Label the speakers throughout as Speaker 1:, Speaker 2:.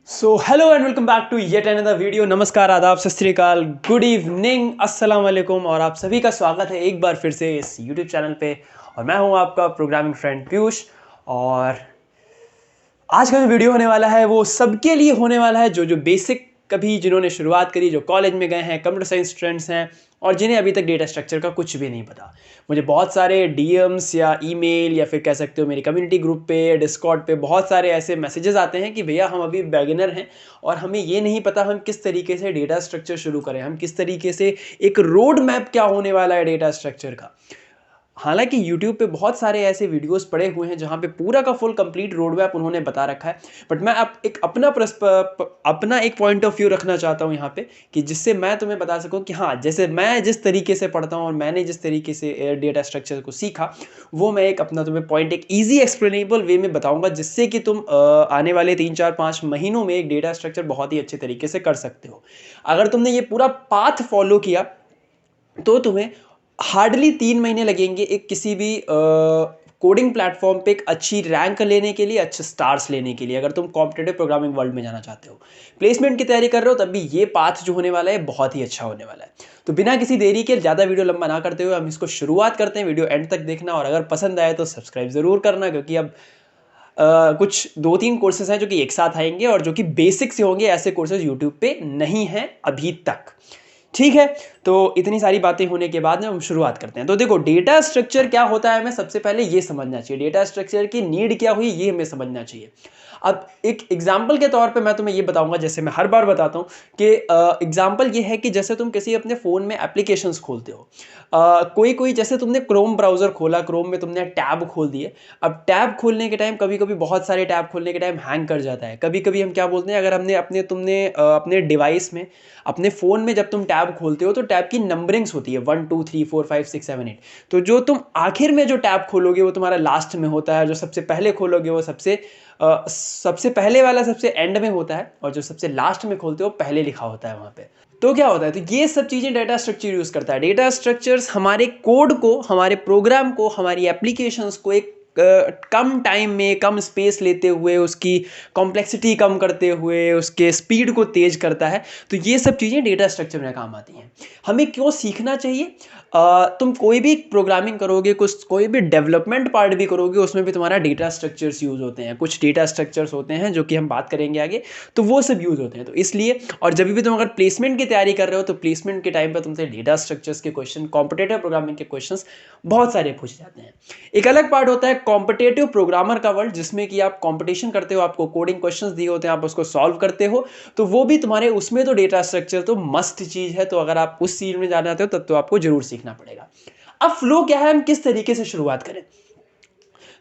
Speaker 1: So hello and welcome back to yet another video. नमस्कार, आदाब, सत श्री अकाल, गुड इवनिंग, अस्सलाम वालेकुम और आप सभी का स्वागत है एक बार फिर से इस यूट्यूब चैनल पे। और मैं हूं आपका प्रोग्रामिंग फ्रेंड पीयूष। और आज का जो वीडियो होने वाला है वो सबके लिए होने वाला है जो बेसिक कभी जिन्होंने शुरुआत करी, जो कॉलेज में गए हैं, कंप्यूटर साइंस स्टूडेंट्स हैं और जिन्हें अभी तक डेटा स्ट्रक्चर का कुछ भी नहीं पता। मुझे बहुत सारे डीएम्स या ईमेल या फिर कह सकते हो मेरी कम्युनिटी ग्रुप पे, डिस्कॉर्ड पे बहुत सारे ऐसे मैसेजेस आते हैं कि भैया हम अभी बिगिनर हैं और हमें ये नहीं पता हम किस तरीके से डेटा स्ट्रक्चर शुरू करें, हम किस तरीके से एक रोड मैप क्या होने वाला है डेटा स्ट्रक्चर का। हालांकि YouTube पे बहुत सारे ऐसे वीडियोस पड़े हुए हैं जहाँ पे पूरा का फुल कंप्लीट रोड मैप उन्होंने बता रखा है, बट मैं अब एक अपना एक पॉइंट ऑफ व्यू रखना चाहता हूँ यहाँ पे कि जिससे मैं तुम्हें बता सकूँ कि हाँ, जैसे मैं जिस तरीके से पढ़ता हूँ और मैंने जिस तरीके से डेटा स्ट्रक्चर को सीखा वो मैं एक अपना तुम्हें पॉइंट एक ईजी एक्सप्लेनेबल वे में बताऊँगा, जिससे कि तुम आने वाले 3 4 5 महीनों में एक डेटा स्ट्रक्चर बहुत ही अच्छे तरीके से कर सकते हो। अगर तुमने ये पूरा पाथ फॉलो किया तो तुम्हें हार्डली 3 महीने लगेंगे एक किसी भी कोडिंग प्लेटफॉर्म पे एक अच्छी रैंक लेने के लिए, अच्छे स्टार्स लेने के लिए, अगर तुम कॉम्पिटिटिव प्रोग्रामिंग वर्ल्ड में जाना चाहते हो, प्लेसमेंट की तैयारी कर रहे हो, तब भी ये पाथ जो होने वाला है बहुत ही अच्छा होने वाला है। तो बिना किसी देरी के, ज़्यादा वीडियो लंबा ना करते हुए हम इसको शुरुआत करते हैं। वीडियो एंड तक देखना और अगर पसंद आए तो सब्सक्राइब ज़रूर करना, क्योंकि अब कुछ 2 3 कोर्सेज हैं जो कि एक साथ आएंगे और जो कि बेसिक से होंगे। ऐसे कोर्सेज यूट्यूब पे नहीं हैं अभी तक, ठीक है। तो इतनी सारी बातें होने के बाद में हम शुरुआत करते हैं। तो देखो, डेटा स्ट्रक्चर क्या होता है हमें सबसे पहले ये समझना चाहिए। डेटा स्ट्रक्चर की नीड क्या हुई ये हमें समझना चाहिए। अब एक एग्जांपल के तौर पे मैं तुम्हें ये बताऊंगा, जैसे मैं हर बार बताता हूँ कि एग्जांपल ये है कि जैसे तुम किसी अपने फ़ोन में एप्लीकेशंस खोलते हो, कोई कोई जैसे तुमने क्रोम ब्राउज़र खोला, क्रोम में तुमने टैब खोल दिए। अब टैब खोलने के टाइम कभी कभी बहुत सारे टैब खोलने के टाइम हैंग कर जाता है। कभी कभी हम क्या बोलते हैं, अगर हमने अपने डिवाइस में, अपने फ़ोन में जब तुम टैब खोलते हो तो टैब की नंबरिंग्स होती है 1 2 3 4 5 6 7 8। तो जो तुम आखिर में जो टैब खोलोगे वो तुम्हारा लास्ट में होता है, जो सबसे पहले खोलोगे वो सबसे पहले वाला सबसे एंड में होता है, और जो सबसे लास्ट में खोलते हो पहले लिखा होता है वहाँ पे। तो क्या होता है, तो ये सब चीज़ें डेटा स्ट्रक्चर यूज़ करता है। डेटा स्ट्रक्चर्स हमारे कोड को, हमारे प्रोग्राम को, हमारी एप्लीकेशंस को एक कम टाइम में, कम स्पेस लेते हुए, उसकी कॉम्प्लेक्सिटी कम करते हुए, उसके स्पीड को तेज करता है। तो ये सब चीज़ें डेटा स्ट्रक्चर में काम आती हैं। हमें क्यों सीखना चाहिए? तुम कोई भी प्रोग्रामिंग करोगे, कोई भी डेवलपमेंट पार्ट भी करोगे, उसमें भी तुम्हारा डेटा स्ट्रक्चर्स यूज़ होते हैं। कुछ डेटा स्ट्रक्चर्स होते हैं जो कि हम बात करेंगे आगे, तो वो सब यूज़ होते हैं। तो इसलिए, और जब भी तुम अगर प्लेसमेंट की तैयारी कर रहे हो तो प्लेसमेंट के टाइम पर तुमसे डेटा स्ट्रक्चर्स के क्वेश्चन, कॉम्पिटिटिव प्रोग्रामिंग के क्वेश्चंस बहुत सारे पूछे जाते हैं। एक अलग पार्ट होता है कॉम्पिटिटिव प्रोग्रामर का वर्ल्ड, जिसमें कि आप कंपटीशन करते हो, आपको कोडिंग क्वेश्चंस दिए होते हैं, आप उसको सॉल्व करते हो। तो वो भी तुम्हारे उसमें तो डेटा स्ट्रक्चर तो मस्ट चीज़ है। तो अगर आप उस चीज़ में जाना चाहते हो तब तो आपको जरूर सीखना पड़ेगा। अब फ्लो क्या है, हम किस तरीके से शुरुआत करें?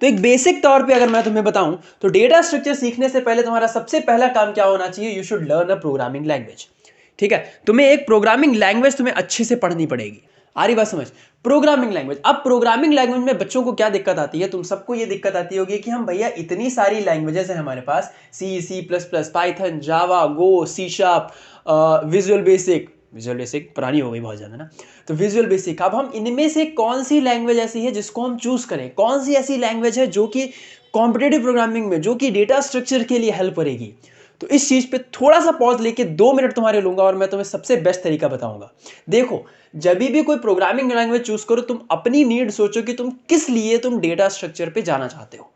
Speaker 1: तो एक बेसिक तौर पे अगर मैं तुम्हें बताऊं तो डेटा स्ट्रक्चर सीखने से पहले तुम्हारा सबसे पहला काम क्या होना चाहिए? You should learn a programming language. ठीक है, तुम्हें एक प्रोग्रामिंग लैंग्वेज तुम्हें अच्छे से पढ़नी पड़ेगी। आ रही बात समझ? Programming language. अब प्रोग्रामिंग लैंग्वेज में बच्चों को क्या दिक्कत आती है? तुम सबको ये दिक्कत आती होगी कि हम भैया इतनी सारी लैंग्वेजेस हैं हमारे पास, C++, पाइथन, जावा, गो, सी शार्प, विजुअल बेसिक पुरानी हो गई बहुत ज़्यादा ना, तो विजुअल बेसिक। अब हम इनमें से कौन सी लैंग्वेज ऐसी है जिसको हम चूज़ करें? कौन सी ऐसी लैंग्वेज है जो कि कॉम्पिटिटिव प्रोग्रामिंग में, जो कि डेटा स्ट्रक्चर के लिए हेल्प करेगी? तो इस चीज़ पे थोड़ा सा पॉज लेके 2 मिनट तुम्हारे लूंगा और मैं तुम्हें सबसे बेस्ट तरीका बताऊंगा। देखो, जब भी कोई प्रोग्रामिंग लैंग्वेज चूज करो, तुम अपनी नीड सोचो कि तुम किस लिए तुम डेटा स्ट्रक्चर पे जाना चाहते हो।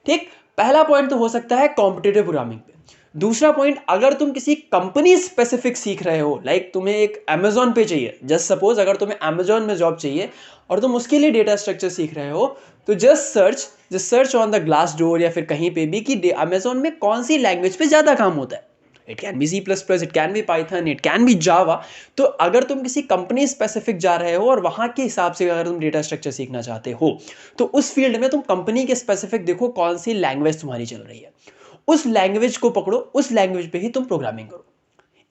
Speaker 1: ठीक, पहला पॉइंट तो हो सकता है कॉम्पिटिटिव प्रोग्रामिंग पे। दूसरा पॉइंट, अगर तुम किसी कंपनी स्पेसिफिक सीख रहे हो, लाइक तुम्हें एक अमेजोन पे चाहिए, जस्ट सपोज अगर तुम्हें अमेजोन में जॉब चाहिए और तुम उसके लिए डेटा स्ट्रक्चर सीख रहे हो, तो just search on the glass door या फिर कहीं पे भी कि अमेजोन में कौन सी लैंग्वेज पे ज़्यादा काम होता है। It can be C++, it can be Python, it can be Java. तो अगर तुम किसी कंपनी स्पेसिफिक जा रहे हो और वहाँ के हिसाब से अगर तुम डेटा स्ट्रक्चर सीखना चाहते हो, तो उस फील्ड में तुम कंपनी के स्पेसिफिक देखो कौन सी लैंग्वेज तुम्हारी चल रही है, उस लैंग्वेज को पकड़ो, उस लैंग्वेज पे ही तुम प्रोग्रामिंग करो।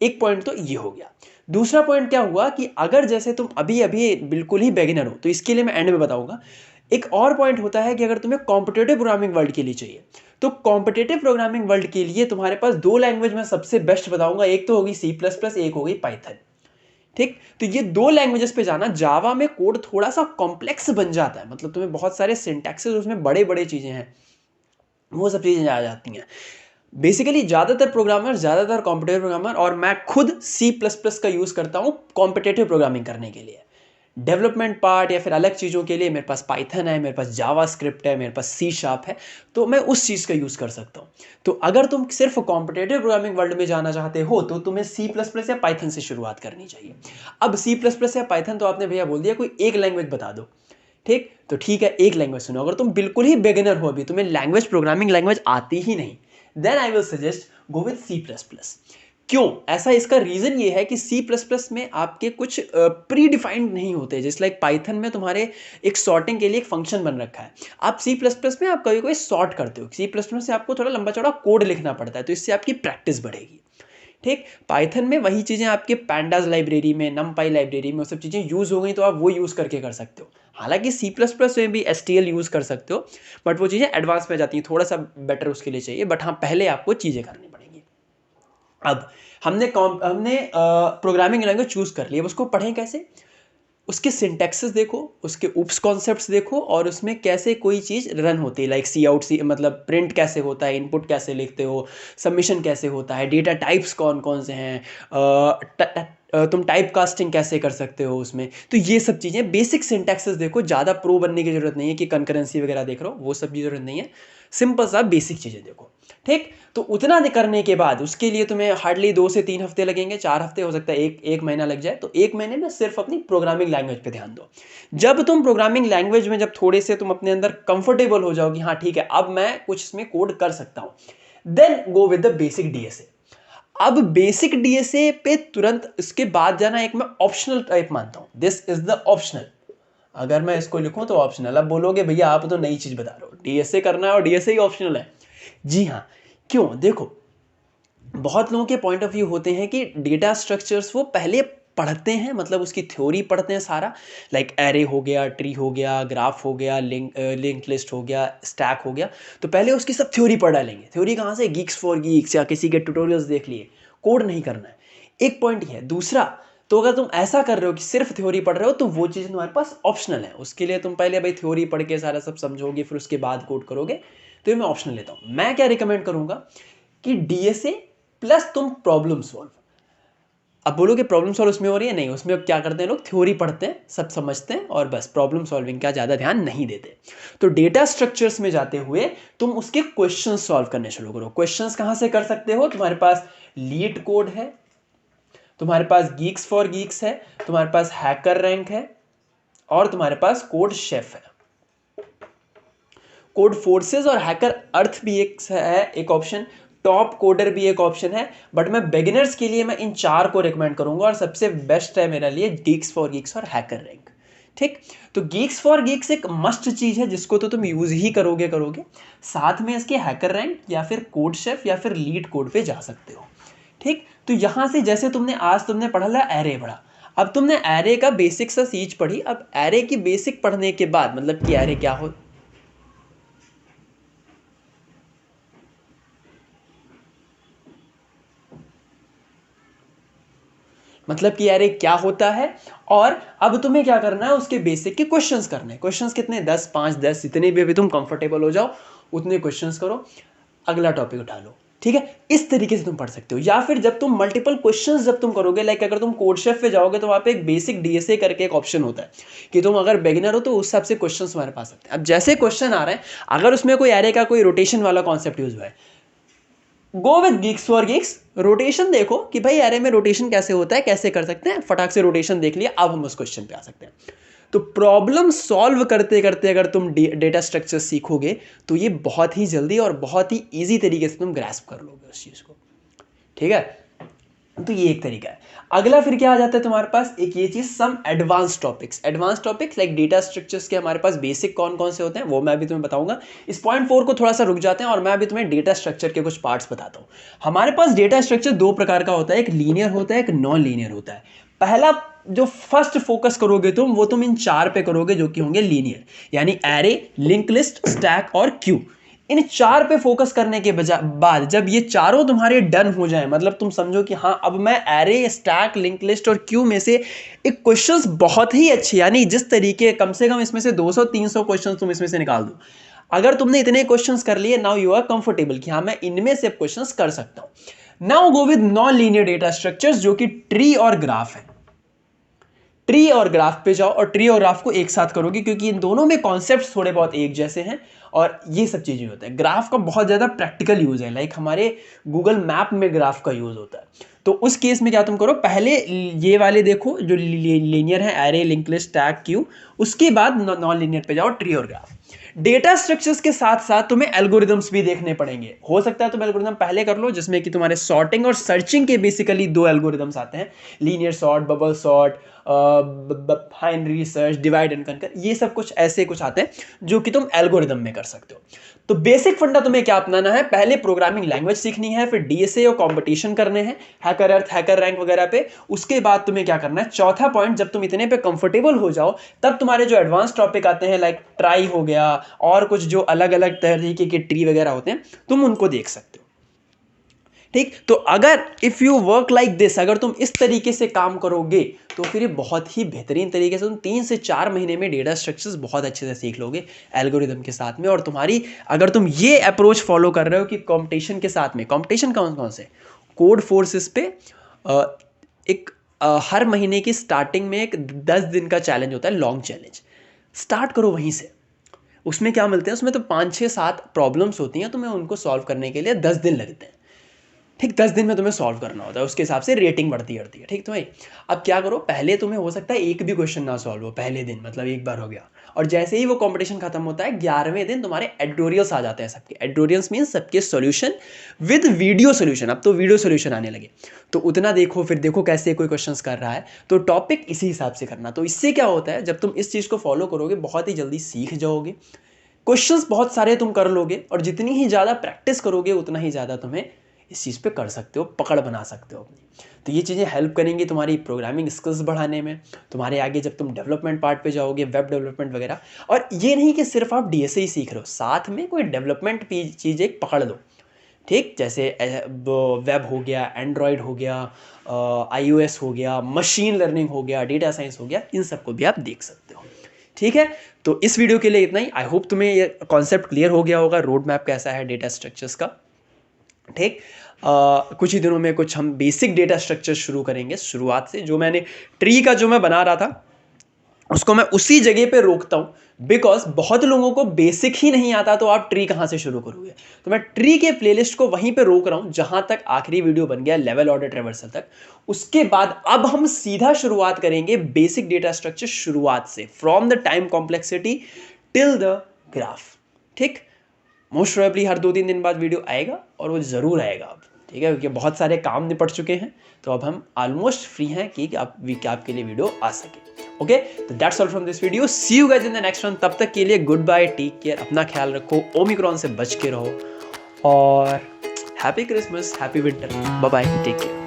Speaker 1: एक पॉइंट तो ये हो गया। दूसरा पॉइंट क्या हुआ कि अगर जैसे तुम अभी अभी बिल्कुल ही बिगिनर हो, तो इसके लिए मैं एंड में बताऊंगा। एक और पॉइंट होता है कि अगर तुम्हें कॉम्पिटिटिव प्रोग्रामिंग वर्ल्ड के लिए चाहिए, तो कॉम्पिटिटिव प्रोग्रामिंग वर्ल्ड के लिए तुम्हारे पास 2 लैंग्वेज मैं सबसे बेस्ट बताऊंगा। एक तो होगी C++, एक होगी पाइथन। ठीक, तो ये 2 लैंग्वेजेस पे जाना। जावा में कोड थोड़ा सा कॉम्प्लेक्स बन जाता है, मतलब तुम्हें बहुत सारे सिंटैक्सेस, उसमें बड़े बड़े चीजें हैं, वो सब चीजें आ जाती हैं। बेसिकली ज़्यादातर प्रोग्रामर, ज़्यादातर कॉम्पिटेटिव प्रोग्रामर, और मैं खुद C++ का यूज़ करता हूँ कॉम्पिटेटिव प्रोग्रामिंग करने के लिए। डेवलपमेंट पार्ट या फिर अलग चीज़ों के लिए मेरे पास पाइथन है, मेरे पास जावास्क्रिप्ट है, मेरे पास C# है, तो मैं उस चीज़ का यूज़ कर सकता हूँ। तो अगर तुम सिर्फ कॉम्पिटेटिव प्रोग्रामिंग वर्ल्ड में जाना चाहते हो तो तुम्हें C++ या पाइथन से शुरुआत करनी चाहिए। अब C++ या पाइथन तो आपने भैया बोल दिया, कोई एक लैंग्वेज बता दो। ठीक, तो ठीक है, एक लैंग्वेज सुनो। अगर तुम बिल्कुल ही बिगिनर हो, अभी तुम्हें लैंग्वेज, प्रोग्रामिंग लैंग्वेज आती ही नहीं, then I will suggest go with C++। क्यों ऐसा? इसका रीज़न ये है कि C++ में आपके कुछ प्री डिफाइंड नहीं होते, जैसे लाइक पाइथन में तुम्हारे एक सॉर्टिंग के लिए एक फंक्शन बन रखा है। आप C++ में आप कभी कभी सॉर्ट करते हो, C++ से आपको थोड़ा लंबा चौड़ा कोड लिखना पड़ता है, तो इससे आपकी प्रैक्टिस बढ़ेगी। ठीक, पाइथन में वही चीज़ें आपके पैंडाज लाइब्रेरी में, नमपाई लाइब्रेरी में वो सब चीज़ें यूज़ हो गई, तो आप वो यूज़ करके कर सकते हो। हालांकि C++ में भी STL यूज़ कर सकते हो, बट वो चीज़ें एडवांस में जाती हैं, थोड़ा सा बेटर उसके लिए चाहिए, बट हाँ पहले आपको चीज़ें करनी पड़ेंगी। अब हमने प्रोग्रामिंग लैंग्वेज चूज़ कर ली, अब उसको पढ़ें कैसे? उसके सिंटैक्सेस देखो, उसके उप्स कॉन्सेप्ट्स देखो, और उसमें कैसे कोई चीज़ रन होती है, लाइक सी आउट, सी मतलब प्रिंट कैसे होता है, इनपुट कैसे लिखते हो, सबमिशन कैसे होता है, डेटा टाइप्स कौन कौन से हैं, तुम टाइप कास्टिंग कैसे कर सकते हो उसमें। तो ये सब चीज़ें बेसिक सिंटैक्सेस देखो, ज़्यादा प्रो बनने की ज़रूरत नहीं है कि कंकरेंसी वगैरह देख रहे हो, वो सब की ज़रूरत नहीं है, सिंपल सा बेसिक चीज़ें देखो। ठीक, तो उतना करने के बाद उसके लिए तुम्हें हार्डली 2 से 3 हफ्ते लगेंगे, 4 हफ्ते, हो सकता है एक महीना लग जाए। तो एक महीने में सिर्फ अपनी प्रोग्रामिंग लैंग्वेज पे ध्यान दो। जब तुम प्रोग्रामिंग लैंग्वेज में जब थोड़े से तुम अपने अंदर कंफर्टेबल हो जाओ कि हाँ ठीक है, अब मैं कुछ इसमें कोड कर सकता हूँ, then go with the basic DSA। अब बेसिक DSA पे तुरंत इसके बाद जाना एक मैं ऑप्शनल टाइप मानता हूँ, दिस इज द ऑप्शनल। अगर मैं इसको लिखूं तो ऑप्शनल। अब बोलोगे भैया आप तो नई चीज बता रहे हो, DSA करना है और DSA ही ऑप्शनल है। जी हाँ, क्यों? देखो, बहुत लोगों के पॉइंट ऑफ व्यू होते हैं कि डेटा स्ट्रक्चर्स वो पहले पढ़ते हैं, मतलब उसकी थ्योरी पढ़ते हैं सारा, लाइक एरे हो गया, ट्री हो गया, ग्राफ हो गया, लिंक लिस्ट हो गया, स्टैक हो गया, तो पहले उसकी सब थ्योरी पढ़ डालेंगे। थ्योरी कहाँ से? गीक्स फॉर गीक्स या किसी के ट्यूटोरियल्स देख लिए, कोड नहीं करना है। एक पॉइंट ही है। दूसरा, तो अगर तुम ऐसा कर रहे हो कि सिर्फ थ्योरी पढ़ रहे हो, तो वो चीज़ तुम्हारे पास ऑप्शनल है। उसके लिए तुम पहले भाई थ्योरी पढ़ के सारा सब समझोगे, फिर उसके बाद कोड करोगे, तो ये मैं ऑप्शनल लेता हूँ। मैं क्या रिकमेंड करूँगा कि DSA प्लस तुम प्रॉब्लम सॉल्व। अब बोलोगे प्रॉब्लम सॉल्व उसमें हो रही है? नहीं, उसमें क्या करते हैं लोग, थ्योरी पढ़ते हैं, सब समझते हैं और बस प्रॉब्लम सॉल्विंग का ज़्यादा ध्यान नहीं देते। तो डेटा स्ट्रक्चर्स में जाते हुए तुम उसके क्वेश्चन सॉल्व करने शुरू करो। क्वेश्चंस कहाँ से कर सकते हो? तुम्हारे पास लीड कोड है, तुम्हारे पास गीक्स फॉर गीक्स है, तुम्हारे पास हैकर रैंक है, और तुम्हारे पास कोड शेफ है। कोड फोर्सेस और हैकर अर्थ भी एक ऑप्शन, टॉप कोडर भी एक ऑप्शन है, बट मैं बिगिनर्स के लिए मैं इन 4 को रिकमेंड करूंगा, और सबसे बेस्ट है मेरे लिए गीक्स फॉर गीक्स और हैकर रैंक। ठीक, तो गीक्स फॉर गीक्स एक मस्ट चीज है जिसको तो तुम यूज ही करोगे। साथ में इसके हैकर रैंक या फिर कोड शेफ या फिर लीड कोड पे जा सकते हो। ठीक, तो यहां से जैसे तुमने पढ़ा एरे पढ़ा, अब तुमने एरे का बेसिक सा चीज पढ़ी। अब एरे की बेसिक पढ़ने के बाद, मतलब कि एरे क्या हो, मतलब कि एरे क्या होता है, और अब तुम्हें क्या करना है, उसके बेसिक के क्वेश्चंस करने हैं। क्वेश्चंस कितने? 10, 5, 10, जितने भी अभी तुम कंफर्टेबल हो जाओ उतने क्वेश्चंस करो, अगला टॉपिक उठा लो। ठीक है, इस तरीके से तुम पढ़ सकते हो। या फिर जब तुम मल्टीपल क्वेश्चंस जब तुम करोगे, लाइक अगर तुम कोड शेफ पे जाओगे तो वहाँ पे एक बेसिक DSA करके एक ऑप्शन होता है कि तुम अगर बिगिनर हो तो उस हिसाब से क्वेश्चंस तुम्हारे पास आते हैं। अब जैसे क्वेश्चन आ रहे हैं, अगर उसमें कोई एरे का कोई रोटेशन वाला कॉन्सेप्ट यूज हुआ है, go with Geeks for Geeks. Rotation देखो कि भाई एरे में रोटेशन कैसे होता है, कैसे कर सकते हैं, फटाक से रोटेशन देख लिया, अब हम उस क्वेश्चन पे आ सकते हैं। तो प्रॉब्लम सॉल्व करते करते अगर तुम डेटा स्ट्रक्चर सीखोगे तो ये बहुत ही जल्दी और बहुत ही ईजी तरीके से तुम ग्रैस्प कर लोगे उस चीज़ को। ठीक है, तो ये एक तरीका है। अगला फिर क्या आ जाता है तुम्हारे पास, एक ये चीज, some advance topics like data structures के हमारे पास बेसिक कौन कौन से होते हैं वो मैं अभी तुम्हें बताऊंगा। इस पॉइंट 4 को थोड़ा सा रुक जाते हैं और मैं अभी तुम्हें डेटा स्ट्रक्चर के कुछ पार्ट्स बताता हूँ। हमारे पास डेटा स्ट्रक्चर 2 प्रकार का होता है, एक लीनियर होता है, एक नॉन लीनियर होता है। पहला जो फर्स्ट फोकस करोगे तुम, वो तुम इन 4 पे करोगे जो कि होंगे लीनियर, यानी एरे, लिंक लिस्ट, स्टैक और क्यू। इन 4 पे फोकस करने के बाद जब ये चारों तुम्हारे डन हो जाए, मतलब तुम समझो कि हाँ अब मैं एरे, स्टैक, लिंक लिस्ट और क्यू में से एक क्वेश्चंस बहुत ही अच्छे, यानी जिस तरीके, कम से कम इसमें से 200-300 क्वेश्चंस तुम इसमें से निकाल दो। अगर तुमने इतने क्वेश्चंस कर लिए, नाउ यू आर कंफर्टेबल कि हाँ मैं इनमें से क्वेश्चंस कर सकता हूं। Now go with non linear data structures, जो कि ट्री और ग्राफ है। ट्री और ग्राफ पे जाओ और ट्री और ग्राफ को एक साथ करोगे, क्योंकि इन दोनों में कॉन्सेप्ट्स थोड़े बहुत एक जैसे हैं और ये सब चीजें होते हैं। ग्राफ का बहुत ज्यादा प्रैक्टिकल यूज है, लाइक हमारे गूगल मैप में ग्राफ का यूज होता है। तो उस केस में क्या तुम करो, पहले ये वाले देखो जो लीनियर है, array, link list, tag, Q, उसके बाद नॉन लीनियर पे जाओ, ट्री और ग्राफ। डेटा स्ट्रक्चर्स के साथ साथ तुम्हें एल्गोरिदम्स भी देखने पड़ेंगे। हो सकता है तुम एल्गोरिदम पहले कर लो, जिसमें कि तुम्हारे सॉर्टिंग और सर्चिंग के बेसिकली 2 एल्गोरिदम्स आते हैं, linear sort, bubble sort, binary search, divide and conquer, ये सब कुछ ऐसे कुछ आते हैं जो कि तुम एल्गोरिदम में कर सकते हो। तो बेसिक फंडा तुम्हें क्या अपनाना है, पहले प्रोग्रामिंग लैंग्वेज सीखनी है, फिर डीएसए और कंपटीशन करने हैं, हैकर अर्थ, हैकर रैंक वगैरह पे। उसके बाद तुम्हें क्या करना है, चौथा पॉइंट, जब तुम इतने पे कंफर्टेबल हो जाओ, तब तुम्हारे जो एडवांस टॉपिक आते हैं, लाइक ट्राई हो गया और कुछ जो अलग अलग तरीके के ट्री वगैरह होते हैं, तुम उनको देख सकते हो। ठीक, तो अगर if you work like this, अगर तुम इस तरीके से काम करोगे तो फिर ये बहुत ही बेहतरीन तरीके से तुम 3 से 4 महीने में डेटा स्ट्रक्चर्स बहुत अच्छे से सीख लोगे एल्गोरिदम के साथ में। और तुम्हारी, अगर तुम ये अप्रोच फॉलो कर रहे हो कि कंपटीशन के साथ में, कंपटीशन कौन कौन से, कोड फोर्सेस पे एक हर महीने की स्टार्टिंग में एक 10 दिन का चैलेंज होता है, लॉन्ग चैलेंज, स्टार्ट करो वहीं से। उसमें क्या मिलते हैं, उसमें तो 5, 6, 7 प्रॉब्लम्स होती हैं, तुम्हें उनको सॉल्व करने के लिए 10 दिन लगते हैं। ठीक, 10 दिन में तुम्हें सॉल्व करना होता है, उसके हिसाब से रेटिंग बढ़ती है। ठीक, तो भाई अब क्या करो, पहले तुम्हें हो सकता है एक भी क्वेश्चन ना सॉल्व हो पहले दिन, मतलब एक बार हो गया, और जैसे ही वो कंपटीशन खत्म होता है 11वें दिन तुम्हारे एडिटोरियल्स आ जाते हैं सबके। एडिटोरियल्स मीन्स सबके सॉल्यूशन विद वीडियो सॉल्यूशन, अब तो वीडियो सॉल्यूशन आने लगे, तो उतना देखो, फिर देखो कैसे कोई क्वेश्चंस कर रहा है, तो टॉपिक इसी हिसाब से करना। तो इससे क्या होता है, जब तुम इस चीज़ को फॉलो करोगे बहुत ही जल्दी सीख जाओगे, क्वेश्चंस बहुत सारे तुम कर लोगे, और जितनी ही ज़्यादा प्रैक्टिस करोगे उतना ही ज़्यादा तुम्हें इस चीज़ पे कर सकते हो, पकड़ बना सकते हो अपनी। तो ये चीज़ें हेल्प करेंगी तुम्हारी प्रोग्रामिंग स्किल्स बढ़ाने में, तुम्हारे आगे जब तुम डेवलपमेंट पार्ट पे जाओगे, वेब डेवलपमेंट वगैरह। और ये नहीं कि सिर्फ आप डीएसए ही सीख रहे हो, साथ में कोई डेवलपमेंट चीज़ एक पकड़ लो। ठीक, जैसे वेब हो गया, एंड्रॉयड हो गया, iOS हो गया, मशीन लर्निंग हो गया, डेटा साइंस हो गया, इन सबको भी आप देख सकते हो। ठीक है, तो इस वीडियो के लिए इतना ही। आई होप तुम्हें ये कॉन्सेप्ट क्लियर हो गया होगा, रोड मैप कैसा है डेटा स्ट्रक्चर्स का। ठीक, कुछ ही दिनों में कुछ हम बेसिक डेटा स्ट्रक्चर शुरू करेंगे शुरुआत से। जो मैंने ट्री का जो मैं बना रहा था उसको मैं उसी जगह पे रोकता हूँ, बिकॉज बहुत लोगों को बेसिक ही नहीं आता, तो आप ट्री कहाँ से शुरू करोगे। तो मैं ट्री के प्लेलिस्ट को वहीं पे रोक रहा हूँ जहाँ तक आखिरी वीडियो बन गया, लेवल ऑर्डर ट्रेवर्सल तक। उसके बाद अब हम सीधा शुरुआत करेंगे बेसिक डेटा स्ट्रक्चर शुरुआत से, from the time complexity till the graph. ठीक, मोस्ट प्रोबेबली हर 2-3 दिन बाद वीडियो आएगा, और वो ज़रूर आएगा अब। ठीक है, क्योंकि बहुत सारे काम निपट चुके हैं, तो अब हम ऑलमोस्ट फ्री हैं कि आपके लिए वीडियो आ सके। ओके, तो that's all from this video, see you guys in the next one. तब तक के लिए गुड बाय, टेक केयर, अपना ख्याल रखो, ओमिक्रॉन से बच के रहो, और happy Christmas, happy winter, bye bye, take care.